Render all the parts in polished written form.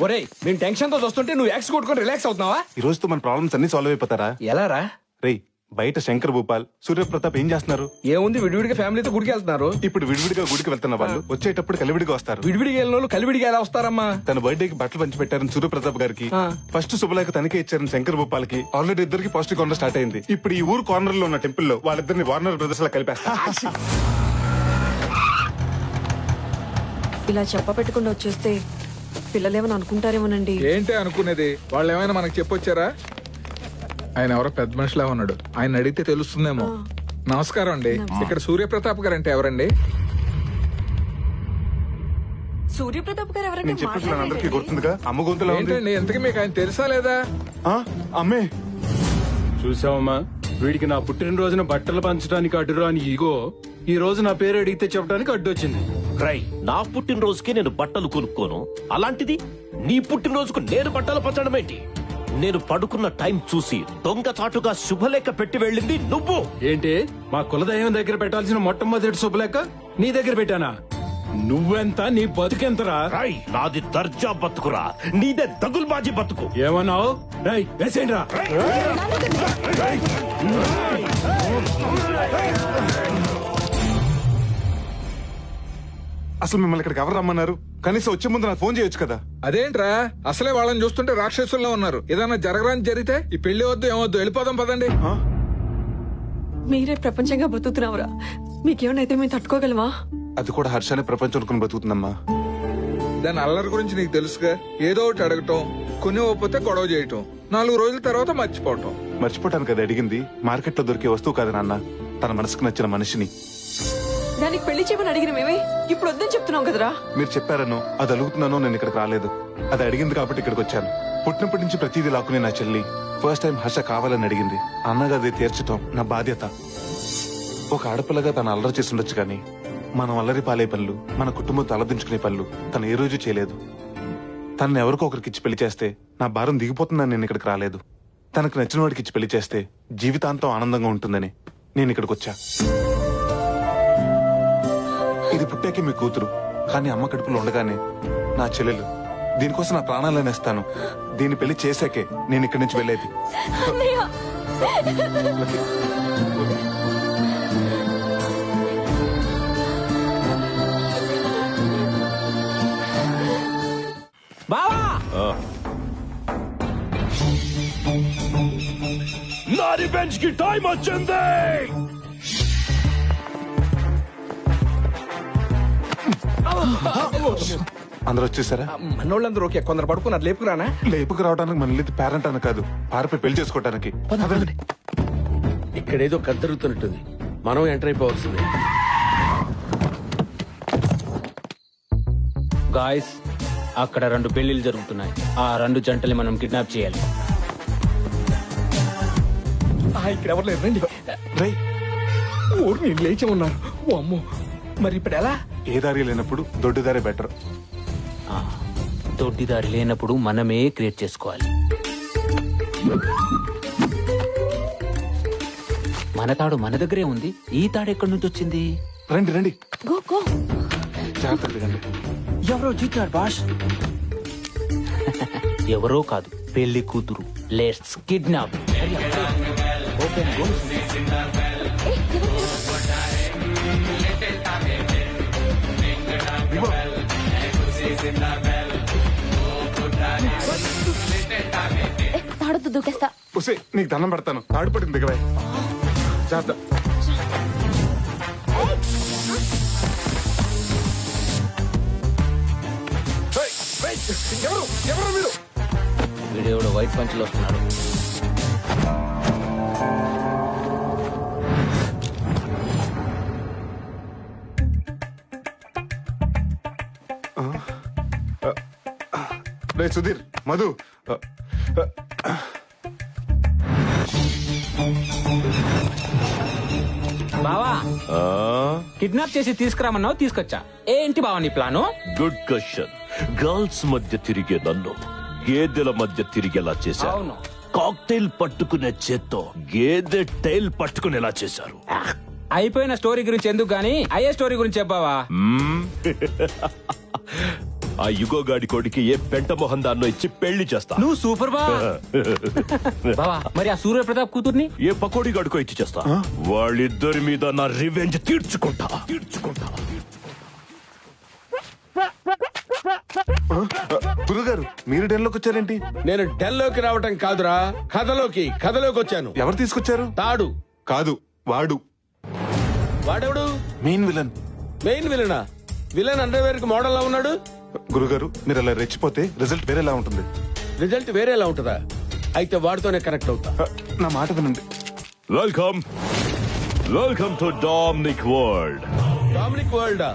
ఒరేయ్ నేను టెన్షన్ తో చూస్తుంటే నువ్వు యాక్స్ కొట్టుకొని రిలాక్స్ అవుతున్నావా? ఈ రోజుతో మన ప్రాబ్లమ్స్ అన్ని సాల్వ్ అయిపోతారా? ఎలా రా? రేయ్ బయట శంకర్ భూపాల్, సూర్యప్రతాప్ ఏం చేస్తున్నారు? ఏముంది, విడివిడిగా ఫ్యామిలీతో గుడికి వెళ్తున్నారు. ఇప్పుడు విడివిడిగా గుడికి వెళ్తున్న వాళ్ళు వచ్చేటప్పుడు కలివిడిగా వస్తారు. విడివిడిగా వెళ్ళిన వాళ్ళు కలివిడిగా ఎలా వస్తారమ్మా? తన బర్త్డేకి బట్టలు పంచి పెట్టారని సూర్యప్రతాప్ గారికి, ఫస్ట్ శుభలేఖ తనకే ఇచ్చారని శంకర్ భూపాల్ కి ఆల్రెడీ ఇద్దరికి పాజిటివ్ కార్నర్ స్టార్ట్ అయింది. ఇప్పుడు ఈ ఊరు కార్నర్ లో ఉన్న టెంపుల్ లో వాళ్ళిద్దరిని వార్నర్ బ్రదర్స్ లా కలిపేస్తారు. ఇలా చెప్ప పెట్టుకుండా వచ్చేస్తే పిల్లలేమని అనుకుంటారేమోనండి. ఏంటి అనుకునేది? వాళ్ళు ఏమైనా మనకు చెప్పొచ్చారా? ఆయన ఎవరో పెద్ద మనిషిలా ఉన్నాడు, ఆయన అడిగితే తెలుస్తుందేమో. నమస్కారం అండి, ఇక్కడ సూర్యప్రతాప్ గారు అంటే ఎవరండి? సూర్యప్రతాప్ గారు ఎవరంటే నేను చెప్పిన అందరికీ గుర్తుందిగా, అమ్మ గొంతులో ఉంది. ఏంటండి ఎంతకీ మీకు ఆయన తెలుసా లేదా? అమ్మే చూసావమ్మా, వీడికి నా పుట్టినరోజున బట్టలు పంచడానికి అడ్డురా అని ఈగో ఈ రోజు నా పేరు అడిగితే చెప్పడానికి అడ్డొచ్చింది. రై, నా పుట్టినరోజుకి నేను బట్టలు కొనుక్కోను, అలాంటిది నీ పుట్టినరోజుకు నేను బట్టలు పంచడం ఏంటి? నేను పడుకున్న టైం చూసి దొంగచాటుగా శుభలేఖ పెట్టి వెళ్ళింది నువ్వు. ఏంటి, మా కులదైవం దగ్గర పెట్టాల్సిన మొట్టమొదటి శుభలేఖ నీ దగ్గర పెట్టానా? నువ్వెంత, నీ బతుకెంతరా? రై, నాది దర్జా బతుకురా, నీదే దగుల్బాజీ బతుకు. ఏమన్నావు? రై వేసేయండి రా. అసలు మిమ్మల్ని ఇక్కడికి ఎవరు రమ్మన్నారు? కనీసం వచ్చే ముందు నాకు ఫోన్ చేయొచ్చు కదా. అదేంట్రా, అసలే వాళ్ళని చూస్తుంటే రాక్షసుల్లో ఉన్నారు. ఏదైనా జరగరాని జరిగితే ఈ పెళ్లి వద్దు ఏమొద్దు, వెళ్ళిపోదాం పదండి. మీరే ప్రపంచంగా బతుకుతున్నావురా, మీకేమైనా అయితే మేము తట్టుకోగలమా? అది కూడా హర్షాన్ని ప్రపంచం అనుకుని బతుకుతుందమ్మా. దాని అల్లరి గురించి నీకు తెలుసుగా, ఏదో ఒకటి అడగటం, కొన్ని ఒప్పితే గొడవ చేయటం, 4 రోజుల తర్వాత మర్చిపోవటం. మర్చిపోవటానికి అది అడిగింది మార్కెట్ లో దొరికే వస్తువు కాదు నాన్న, తన మనసుకు నచ్చిన మనిషిని. దానికి పెళ్లి చేయమని అడిగిన మేమే ఇప్పుడు వద్దని చెప్తున్నాం కదరా. మీరు చెప్పారనో అది అడుగుతున్నానో నేను ఇక్కడికి రాలేదు. అది అడిగింది కాబట్టి ఇక్కడికి వచ్చాను. పుట్టినప్పటి నుంచి ప్రతిదీ లాక్కునే నా చెల్లి ఫస్ట్ టైం హర్ష కావాలని అడిగింది. అన్నగా అది తీర్చటం నా బాధ్యత. ఒక ఆడపిల్లగా తను అల్లరి చేసి ఉండొచ్చు కానీ మనం అల్లరి పాలే పనులు, మన కుటుంబం తలదించుకునే పనులు తను ఏ రోజు చేయలేదు. తనని ఎవరికో ఒకరికి ఇచ్చి పెళ్లి చేస్తే నా భారం దిగిపోతుందని నేను ఇక్కడికి రాలేదు. తనకు నచ్చిన వాడికి ఇచ్చి పెళ్లి చేస్తే జీవితాంతం ఆనందంగా ఉంటుందని నేను ఇక్కడికి వచ్చా. ఇది పుట్టాకే మీ కూతురు, కానీ అమ్మ కడుపులో ఉండగానే నా చెల్లెలు. దీనికోసం నా ప్రాణాలను నేస్తాను. దీన్ని పెళ్లి చేశాకే నేను ఇక్కడి నుంచి వెళ్ళేది. బావా, నా రివెంజ్ కి టైం వచ్చింది. అందరూ వచ్చేసారా? మనోళ్ళందరూ ఓకే, కొందరు పడుకున్నారు. లేపుకురానా? లేపుకు రావడానికి మన ఇల్లు పేరెంట్ అని కాదు, పారిపోయి పెళ్లి చేసుకోవడానికి. ఇక్కడేదో కద్దరుగుతున్నట్టుంది, మనం ఎంటర్ అయిపోవాల్సిందే. గాయస్, అక్కడ 2 పెళ్లిళ్ళు జరుగుతున్నాయి. ఆ 2 జంటల్ని మనం కిడ్నాప్ చేయాలి. ఇక్కడ ఎవరు లేరు, రండి. రై, ఊరు నేను లేచి ఉన్నారు. ఓ అమ్మో, మరి ఇప్పుడు ఎలా? ఏ దారి లేనప్పుడు దొడ్డు దారి బెటర్. దొడ్డిదారి లేనప్పుడు మనమే క్రియేట్ చేసుకోవాలి. మన తాడు మన దగ్గరే ఉంది, ఈ తాడు ఎక్కడి నుంచి వచ్చింది? రండి రండి, గో గో. జాగ్రత్తగా దిగండి. ఎవరో జీతాడు బాష్. ఎవరో కాదు, పెళ్లి కూతురు. Let's kidnap. తాడుతూ దూకేస్తా. ఉసే, నీకు దండం పెడతాను, తాడు పట్టింది దిగవే. జాగ్రత్త. ఎవరు ఎవరు మీరు? వీడేవాడు వైట్ పంచులు వస్తున్నాడు. రే సుధీర్, మధు, బావా, కిడ్నాప్ చేసి తీసుకురామన్నావు, తీసుకొచ్చా. ఏంటి బావా నీ ప్లాను? Good question. గర్ల్స్ మధ్య తిరిగే నన్ను గేదెల మధ్య తిరిగేలా చేశారు. అవును. కాక్టైల్ పట్టుకునే చేత్తో గేదె టైల్ పట్టుకునేలా చేశారు. అయిపోయిన స్టోరీ గురించి ఎందుకు గానీ అయ్యే స్టోరీ గురించి చెప్పావా? ఆ యుగోగాడి కొడుకి ఏ పెంట మొహం దాన్నో ఇచ్చి పెళ్లి చేస్తా. నువ్వు సూపర్ బా బావా. మరి ఆ సూర్య ప్రతాప్ కూతుర్ని ఏ పకోడీ గడుకో ఇచ్చి చేస్తా. వాళ్ళిద్దరి మీద నా రివెంజ్ తీర్చుకుంటా. గురుగారు మీరు డెన్లోకి వచ్చారేంటి? నేను డెల్లోకి రావటం కాదురా, కథలోకి వచ్చాను. ఎవరు తీసుకొచ్చారు? తాడు. కాదు, వాడు వాడెవడు? Main villain. మెయిన్ విలనా? విలన్ అండర్వేర్ కి మోడల్ లా ఉన్నాడు. గురుగారు మీరు అలా రెచ్చిపోతే రిజల్ట్ వేరేలా ఉంటుంది. రిజల్ట్ వేరేలా ఉంటుందా? అయితే వాడితోనే కనెక్ట్ అవుతా. నా మాట వినండి. Welcome to Dominic world. Dominic world?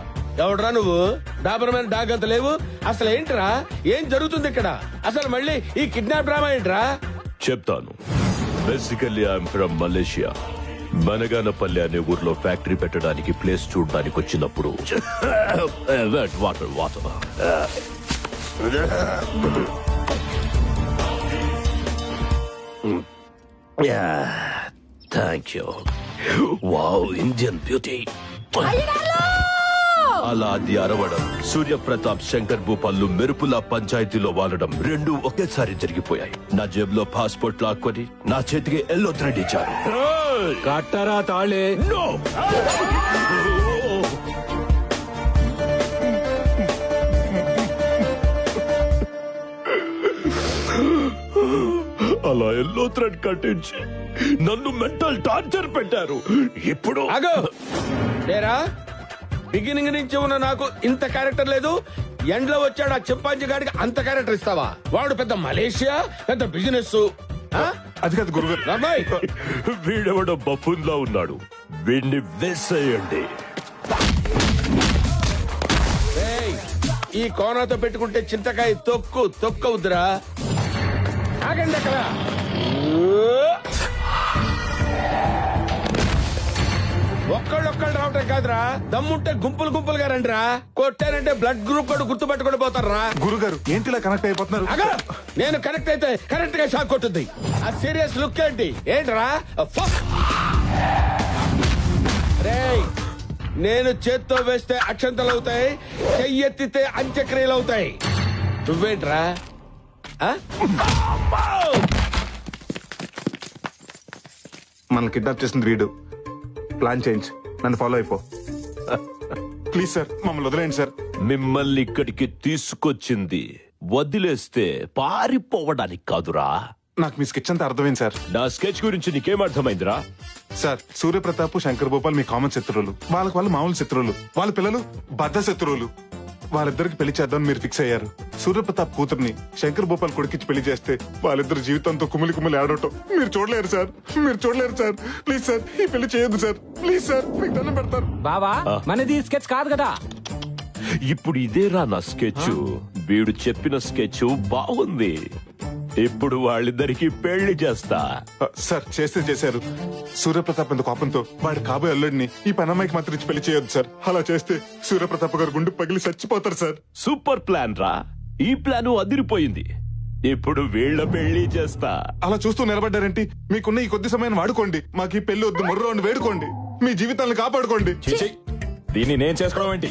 ఎవడరా నువ్వు? డాబర్మెన్ డాగ్ అంత లేవు. అసలు ఏంట్రా, ఏం జరుగుతుంది ఇక్కడ? అసలు మళ్ళీ ఈ కిడ్నాప్ డ్రామా ఏంట్రా? చెప్తాను. Basically I'm from Malaysia. Banaganapalli అనే ఊర్లో ఫ్యాక్టరీ పెట్టడానికి ప్లేస్ చూడడానికి వచ్చినప్పుడు water thank you. Wow, Indian beauty. అలా అది అరవడం, సూర్యప్రతాప్ శంకర్ భూపాల్లు మెరుపుల పంచాయతీలో వాలడం రెండూ ఒకేసారి జరిగిపోయాయి. నా జేబులో పాస్పోర్ట్ లాక్కొని నా చేతికి ఎల్లో థ్రెడ్ ఇచ్చారు. కట్టరా తాళే. No! అలా ఎల్లో థ్రెడ్ కట్టించి నన్ను మెంటల్ టార్చర్ పెట్టారు. ఇప్పుడు ఆగో లేరా, బిగినింగ్ నుంచి ఉన్న నాకు ఇంత క్యారెక్టర్ లేదు. ఎండ్ లో వచ్చాడు ఆ చింపాంజీ గాడికి అంత క్యారెక్టర్ ఇస్తావా? వాడు పెద్ద మలేషియా, పెద్ద బిజినెస్. అది కాదు గురుగారు. రాబాయ్, వీడెవడో బఫూన్ లా ఉన్నాడు. వీడిని వేసేయండి. ఏయ్, ఈ కోనాతో పెట్టుకుంటే చింతకాయ తొక్కవుద్దురా. ఆగండి అక్కడ. ఒక్కళ్ళు రావటం కాదురా, దమ్ముంటే గుంపులుగా రండిరా. కొట్టారంటే బ్లడ్ గ్రూప్ కూడా గుర్తుపట్టుకుని పోతారా. గురుగారు ఏంటి ఇలా కనెక్ట్ అయిపోతున్నారు? అగా నేను కనెక్ట్ అయితే కరెక్ట్ గా షాక్ కొట్టుద్ది. ఆ సీరియస్ లుక్ ఏంట్రా? రేయ్, నేను చేత్తో వేస్తే అక్షంతలు అవుతాయి, చెయ్యెత్తితే అంత్యక్రియలు అవుతాయి. నువ్వేంట్రా? మనల్ని కిడ్నాప్ చేసింది వీడు. ప్లాన్ చేంజ్, నన్ను ఫాలో అయిపో. ప్లీజ్ సార్, మమ్మల్ని వదిలేయండి సార్. మిమ్మల్ని ఇక్కడికి తీసుకొచ్చింది వదిలేస్తే పారిపోవడానికి కాదురా. నాకు మీ స్కెచ్ అంతా అర్థమైంది సార్. నా స్కెచ్ గురించి నీకేం అర్థమైందిరా? సార్, సూర్యప్రతాప్ శంకర్ భూపాల్ మీ కామన్ శత్రువులు. వాళ్ళు మామూలు శత్రువులు. వాళ్ళ పిల్లలు బద్ద శత్రువులు. వాళ్ళిద్దరికి పెళ్లి చేద్దామని మీరు ఫిక్స్ అయ్యారు. సూర్యప్రతాప్ కూతుర్ని శంకర్ భూపాల్ కొడుకిచ్చి పెళ్లి చేస్తే వాళ్ళిద్దరు జీవితంతో కుమిలి ఆడటం మీరు చూడలేరు సార్. ప్లీజ్ సార్, ఈ పెళ్లి చేయొద్దు సార్. ప్లీజ్ సార్, మీకు దండం పెడతారు. బావా, మనది స్కెచ్ కాదు కదా. ఇప్పుడు ఇదేరా నా స్కెచ్. వీడు చెప్పిన స్కెచ్ బాగుంది. ఇప్పుడు వాళ్ళిద్దరికి పెళ్లి చేస్తా. సార్, చేస్తే చేశారు. సూర్యప్రతాప్ ఎంత కోపంతో వాడి కాబోయే అల్లుడిని ఈ పనమ్మాయికి మాత్రం ఇచ్చి పెళ్లి చేయొద్దు సార్. అలా చేస్తే సూర్యప్రతాప్ గారు గుండె పగిలి చచ్చిపోతారు సార్. సూపర్ ప్లాన్ రా. ఈ ప్లాన్ అదిరిపోయింది. ఇప్పుడు వీళ్ళ పెళ్లి చేస్తా. అలా చూస్తూ నిలబడ్డారేంటి? మీకున్న ఈ కొద్ది సమయాన్ని వాడుకోండి. మాకు ఈ పెళ్లి వద్దు, మొర్రో అని వేడుకోండి. మీ జీవితాలను కాపాడుకోండి. దీన్ని నేను చేసుకోవడం ఏంటి?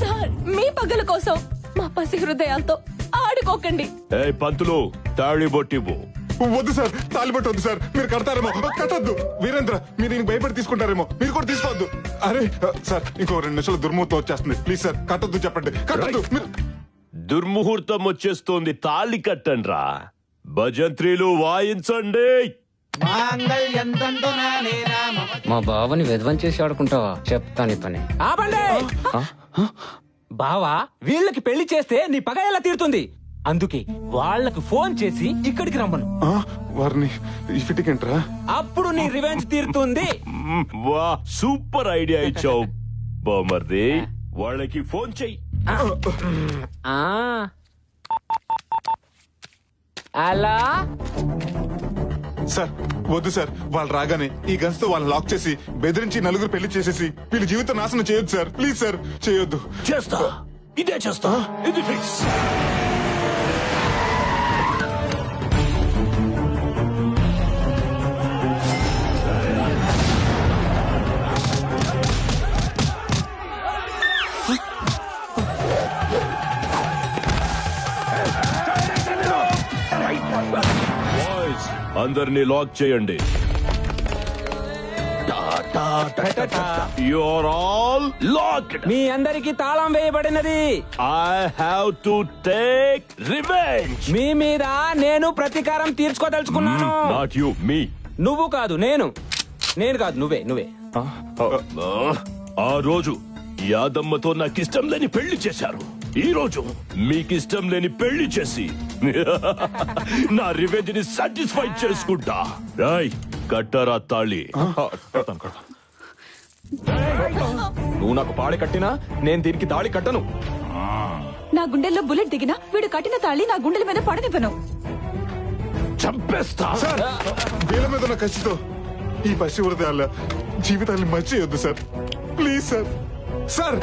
సార్, మీ పగల కోసం మా పసి హృదయాలతో ఆడుకోకండి. ఏ పంతులు, తాళి బొట్టివ్వు. వద్దు సార్, తాలిబట్టు వద్దు సార్. మీరు కడతారేమో. కట్టద్దు. వీరేంద్ర, మీరు దీనికి భయపడి తీసుకుంటారేమో. మీరు కూడా తీసుకోవద్దు. అరే సార్, ఇంకో 2 నిమిషాలు దుర్ముహూర్తం వచ్చేస్తుంది. ప్లీజ్ సార్, కట్టద్దు. చెప్పండి, కట్టద్దు. దుర్ముహూర్తం వచ్చేస్తోంది. తాళి కట్టండ్రా. భజంత్రీలు వాయించండి. మా బావని విధ్వం చేసి ఆడుకుంటావా? చెప్తాను ఈ పని. ఆపండి. బావా, వీళ్ళకి పెళ్లి చేస్తే నీ పగ ఎలా తీరుతుంది? అందుకే వాళ్ళకి ఫోన్ చేసి ఇక్కడికి రమ్మను. వారిని ఇఫిటికేంట్రా? అప్పుడు నీ రివెంజ్ తీరుతుంది. వా, సూపర్ ఐడియా ఇచ్చావు బామర్ది. వాళ్ళకి ఫోన్ చెయ్యి. అలా సార్, వద్దు సార్. వాళ్ళు రాగానే ఈ గన్స్ తో వాళ్ళని లాక్ చేసి బెదిరించి నలుగురు పెళ్లి చేసేసి వీళ్ళ జీవితం నాశనం చేయొద్దు సార్. ప్లీజ్ సార్, చేయొద్దు. చేస్తా, ఇదే చేస్తా. ఇది ఫిక్స్. అందరినీ లాక్ చేయండి. You're all locked. మీ అందరికి తాళం వేయబడినది. I have to take revenge. మీ మీద నేను ప్రతీకారం తీర్చుకోదలుచుకున్నాను. Not you, me. నువ్వు కాదు నేను కాదు నువ్వే. ఆ రోజు యాదమ్మతో నాకిష్టం లేని పెళ్లి చేశారు. ఈ రోజు మీకిష్టం లేని పెళ్లి చేసి నా రివెంజ్ ని సాటిస్ఫై చేసుకుంటా. రాయ్ కట్టరా తాళి. నువ్వు నాకు పాడి కట్టినా నేను దీనికి తాళి కట్టను. నా గుండెల్లో బుల్లెట్ దిగినా వీడు కట్టిన తాళి నా గుండెల మీద పడనివ్వను. చంపేస్తా. సార్ వీళ్ళ మీద ఉన్న కసితో ఈ పసి హృదయాల జీవితాన్ని మర్చియొద్దు సార్. Please sir. సార్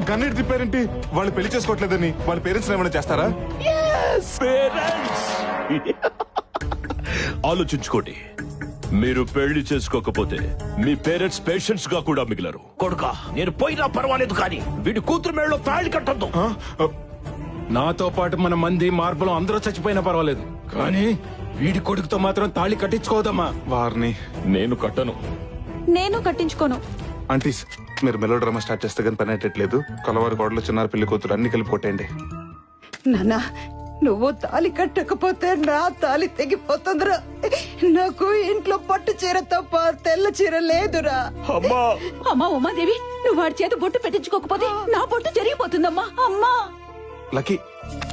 గన్నెట్ తిప్పారేంటి? వాళ్ళు పెళ్లి చేసుకోవట్లేదని వాళ్ళ పేరెంట్స్ ఏమైనా చేస్తారా? పేరెంట్స్ ఆలోచించుకోండి. మీరు పెళ్లి చేసుకోకపోతే మీ పేరెంట్స్ పేషెంట్స్ గా కూడా మిగిలరు. కొడుకా నేను పోయినా పర్వాలేదు కానీ వీడి కూతురు మేడలో తాళి కట్టద్దు. నాతో పాటు మన మంది మార్పులు అందరూ చచ్చిపోయినా పర్వాలేదు, కానీ వీడి కొడుకుతో మాత్రం తాళి కట్టించుకోదమ్మా. వారిని నేను కట్టను. నేను కట్టించుకోను. ఆంటీస్ మీరు మెలో డ్రామా స్టార్ట్ చేస్తే కానీ పని అయ్యట్లేదు. కలవారి కోడలు చిన్నారు పెళ్లి కూతురు అన్ని కలిపి కొట్టేయండి. నానా నువ్వు తాలి కట్టకపోతే నా తాలి తెగిపోతుందిరా. నాకు ఇంట్లో పట్టు చీర తప్ప తెల్ల చీర లేదురా. అమ్మా ఉమాదేవి, నువ్వు వాడి చేత బొట్టు పెట్టించుకోకపోతే నా బొట్టు జరిగిపోతుందమ్మా. అమ్మా లక్కీ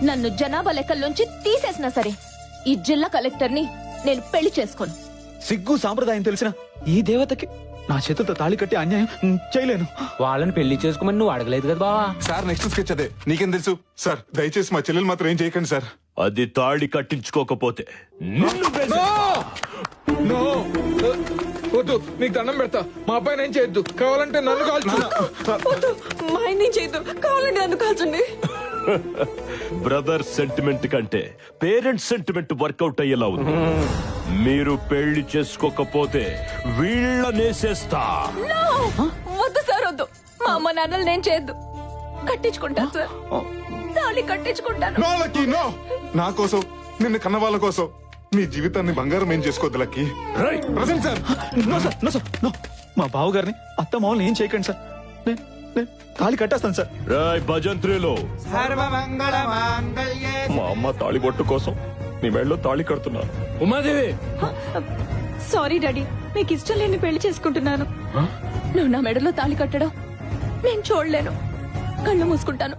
నన్ను జనాభా లెక్కల్లోంచి తీసేసినా సరే ఈ జిల్లా కలెక్టర్ ని నేను పెళ్లి చేసుకోను. సిగ్గు సాంప్రదాయం తెలిసిన ఈ దేవతకి నా చేతులతో తాళి కట్టి అన్యాయం చేయలేను. వాళ్ళని పెళ్లి చేసుకోమని నువ్వు అడగలేదు కదా బావా. సార్ నెక్స్ట్ స్కెచ్ అదే. నీకేం తెలుసు సార్? దయచేసి మా చెల్లెలు మాత్రం ఏం చేయకండి సార్. అది తాళి కట్టించుకోకపోతే నిన్ను నో వద్దు, నీకు దండం పెడతా. మా అబ్బాయి నేను చేయొద్దు. కావాలంటే నన్ను కాల్చు. మా ఆయన చేయొద్దు, కావాలంటే నన్ను కాల్చండి. బ్రదర్ సెంటిమెంట్ కంటే పేరెంట్స్ సెంటిమెంట్ వర్కౌట్ అయ్యేలా ఉంది. మీరు పెళ్లి చేసుకోకపోతే వీళ్ళనేసేస్తా. వద్దు సార్ వద్దు. మా అమ్మ నాన్నలు నేను చేయొద్దు. కట్టించుకుంటాను సార్, తాళి కట్టించుకుంటాను. No lucky no. నా కోసం నిన్ను కన్న వాళ్ళ కోసం నీ జీవితాన్ని బంగారం ఏం చేసుకోవద్దు Lucky. Present sir. No sir, no sir, no. మా బావగారిని అత్త మామూలు ఏం చేయకండి సార్. నేను తాళి కట్టేస్తాను సార్. రాయ్ భజంత్రిలో మా అమ్మ తాళి బొట్టు కోసం నీ మెడలో తాళి కడుతున్నాను. ఉమాదేవి సారీ డాడీ, మీకు ఇష్టం లేని పెళ్లి చేసుకుంటున్నాను. నువ్వు నా మెడలో తాళి కట్టడం నేను చూడలేను. కళ్ళు మూసుకుంటాను.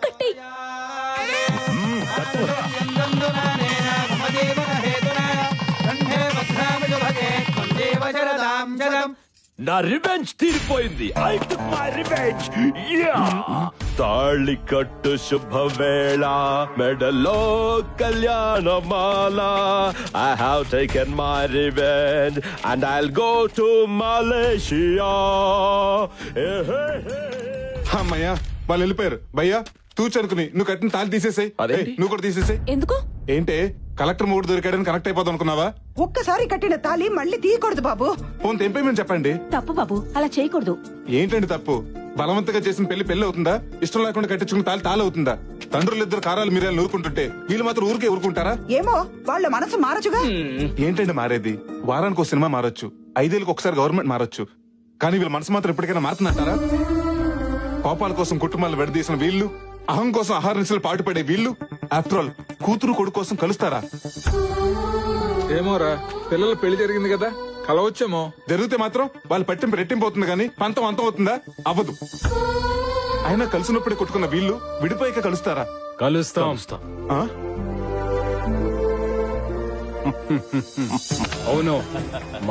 కట్టి నా రివెంజ్ తీరిపోయింది. I took my revenge. తాళి కట్టు శుభవేళ మెడలో కళ్యాణమాల. I have taken my revenge and I'll go to Malaysia. అమ్మయ్యా వాళ్ళు వెళ్ళిపోయారు. భయ్యా తూచనుకుని నువ్వు కట్టిన తాళి తీసేసాయి. నువ్వు కూడా తీసేసాయి. ఎందుకు? ఏంటే కలెక్టర్ మూడు దొరికాడని కనెక్ట్ అయిపోతాం అనుకున్నావా? ఒక్కసారి కట్టిన తాలి మళ్ళీ తీయకూడదు బాబు. ఫోన్ తెంపేమని చెప్పండి. తప్పు బాబు, అలా చేయకూడదు. ఏంటండి తప్పు? బలవంతంగా చేసిన పెళ్లి అవుతుందా? ఇష్టం లేకుండా కట్టించుకున్న తాళి అవుతుందా? తండ్రులు ఇద్దరు కారాలు మీరేళ్ళు నూరుకుంటుంటే వీళ్ళు మాత్రం ఊరికే ఊరుకుంటారా? ఏమో వాళ్ళ మనసు మారచుగా. ఏంటండి మారేది? వారానికి ఒక సినిమా మారొచ్చు, 5 ఏళ్ళకి ఒకసారి గవర్నమెంట్ మారొచ్చు, కానీ వీళ్ళ మనసు మాత్రం ఎప్పటికైనా మారుతుందంటారా? కోపాల కోసం కుటుంబాలు విడదీసిన వీళ్ళు, అహం కోసం ఆహార నిశలు పాటుపడే వీళ్ళు, ఆఫ్టర్ ఆల్ కూతురు కొడుకు కోసం కలుస్తారా? ఏమోరా, పిల్లల పెళ్లి జరిగింది కదా, కలవచ్చేమో. జరిగితే మాత్రం వాళ్ళు పట్టింపు రెట్టింపోతుంది కానీ పంతం అంతం అవుతుందా? అవ్వదు. అయినా కలిసినప్పుడే కొట్టుకున్న వీళ్ళు విడిపోయాక కలుస్తారా? కలుస్తాం. ఆ? అవును,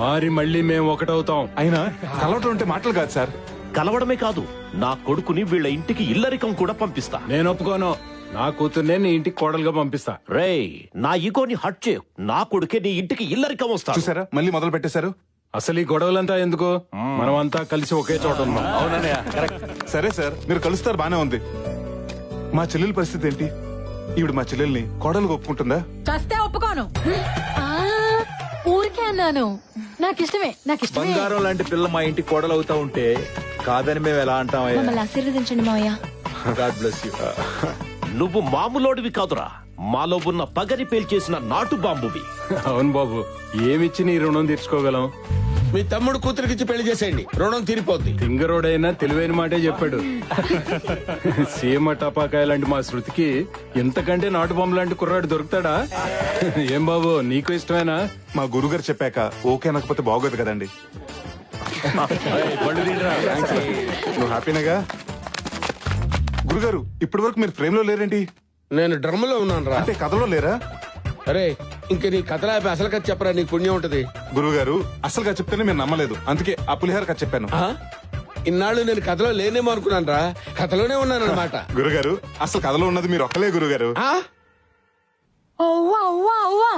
మారి మళ్ళీ మేము ఒకటవుతాం. అయినా కలవటం అంటే మాటలు కాదు సార్. కలవడమే కాదు, నా కొడుకుని వీళ్ళ ఇంటికి ఇల్లరికం కూడా పంపిస్తా. నేను ఒప్పుకోను. నా కూతుర్నే నీ ఇంటికి కోడలుగా పంపిస్తా. రేయ్, నా ఈగోని హట్ చేయు. నా కొడుకే నీ ఇంటికి ఇల్లరికం వస్తా. చూసారా మళ్ళీ మొదలు పెట్టేశారు. అసలు ఈ గొడవలంతా ఎందుకు? మనం అంతా కలిసి ఒకే చోట ఉన్నాం. సరే సార్, మీరు కలుస్తారు బానే ఉంది. మా చెల్లెల పరిస్థితి ఏంటి? ఈవిడ మా చెల్లెల్ని కోడలుగా ఒప్పుకుంటుందా? చస్తే ఒప్పుకోను. ఊరికే అన్నాను. నాకిష్టమే. బంగారం లాంటి పిల్ల మా ఇంటి కోడలు అవుతా ఉంటే కాదని మేము ఎలా అంటామయ్యా? మమ్మల్ని ఆశీర్వదించండి మావయ్య. God bless you. నువ్వు మామూలోడివి కాదురా, మాలో ఉన్న పగని పేల్చేసిన నాటు బాంబువి. అవును బాబు, ఏమిచ్చి నీ రుణం తీర్చుకోగలం? మీ తమ్ముడు కూతురికిచ్చి పెళ్లి చేసేయండి, రుణం తీరిపోద్ది. తింగరోడైనా తెలివైన మాటే చెప్పాడు. సీమ టపాకాయ లాంటి మా శృతికి ఇంతకంటే నాటు బొమ్మ లాంటి కుర్రాడు దొరుకుతాడా? ఏం బాబు, నీకు ఇష్టమేనా? మా గురుగారు చెప్పాక ఓకే అనకపోతే బాగోదు కదండి. నువ్వు హ్యాపీనేగా? గురుగారు, ఇప్పటి వరకు మీరు ఫ్రేమ్ లో లేరేంటి? నేను డ్రమ్ లో ఉన్నాను రా. అంటే కథలో లేరా? అరే ఇంక నీ కథలా అసలు కథ చెప్పరా, నీకు పుణ్యం ఉంటది. గురుగారు, అసలుగా చెప్తేనే మీరు నమ్మలేదు, అందుకే ఆ పులిహార కథ చెప్పాను. ఆ? ఇన్నాళ్ళు నేను కథలో లేనేమో అనుకున్నాను రా, కథలోనే ఉన్నాను అనమాట. గురుగారు, అసలు కథలో ఉన్నది మీరు ఒక్కలే గురుగారు. అవ్వా అవ్వా అవ్వా,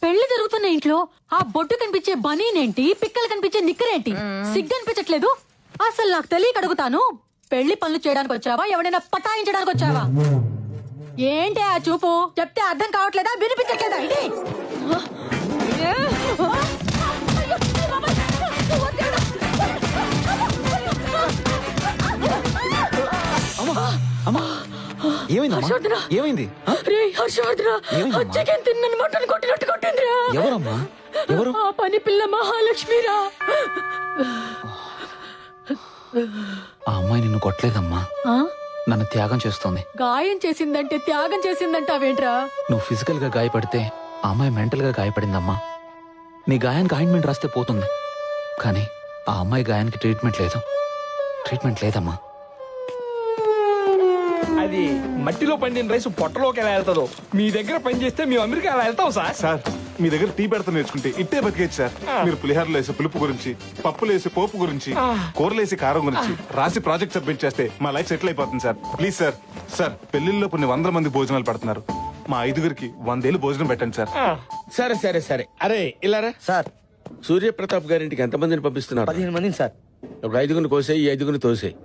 పెళ్లి జరుగుతున్న ఇంట్లో ఆ బొట్టు కనిపించే బనీనేంటి, పిక్కలు కనిపించే నిక్కరేంటి? సిగ్గు అనిపించట్లేదు? అసలు నాకు తెలియక అడుగుతాను, పెళ్లి పనులు చేయడానికి వచ్చావా, ఎవడైనా పటాయించడానికి వచ్చావా? ఏంటి ఆ చూపు? చెప్తే అర్థం కావట్లేదా, వినిపించట్లేదా? ఇది ఏమైంది? ఏమైంది? చికెన్ తిన్నని మటన్ కొట్టినట్టు కొట్టిందిరా. ఎవరమ్మా? ఎవరు? ఆ పని పిల్ల మహాలక్ష్మిరా. ఆ అమ్మాయి నిన్ను కొట్టలేదమ్మా, నన్ను త్యాగం చేస్తోంది. గాయం చేసిందంటే త్యాగం చేసిందంటావేంట్రా? నువ్వు ఫిజికల్ గా గాయపడితే ఆ అమ్మాయి మెంటల్ గా గాయపడిందమ్మా. నీ గాయానికి ఆయింట్మెంట్ రాస్తే పోతుంది, కానీ ఆ అమ్మాయి గాయానికి ట్రీట్మెంట్ లేదమ్మా. అది మట్టిలో పండిన రైస్ పొట్టలోకి ఎలా వెళ్తుందో, మీ దగ్గర పని చేస్తే మేము అమెరికా ఎలా వెళ్తాం సార్? సార్, మీ దగ్గర టీ పెడతా నేర్చుకుంటే ఇట్టే బతికేచ్చు సార్. మీరు పులిహారలో వేసే పులుపు గురించి, పప్పులు వేసే పోపు గురించి, కూరలు వేసే కారం గురించి రాసి ప్రాజెక్ట్ సబ్మిట్ చేస్తే మా లైఫ్ సెటిల్ అయిపోతుంది సార్. Please sir. సార్, పెళ్లిళ్ళలో కొన్ని 100 మంది భోజనాలు పెడుతున్నారు, మా 5గురికి 100 ఏళ్ళు భోజనం పెట్టండి సార్. సరే సరే సరే. అరే ఇలారా సార్, సూర్యప్రతాప్ గారింటికి ఎంతమందిని పంపిస్తున్నారు? 15 మందిని సార్. ఒక 5గురిని కోసేయి, ఈ 5గురిని తోసేయి.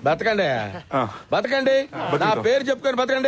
బతకండి, బతకండి, నా పేరు చెప్పుకొని బతకండి.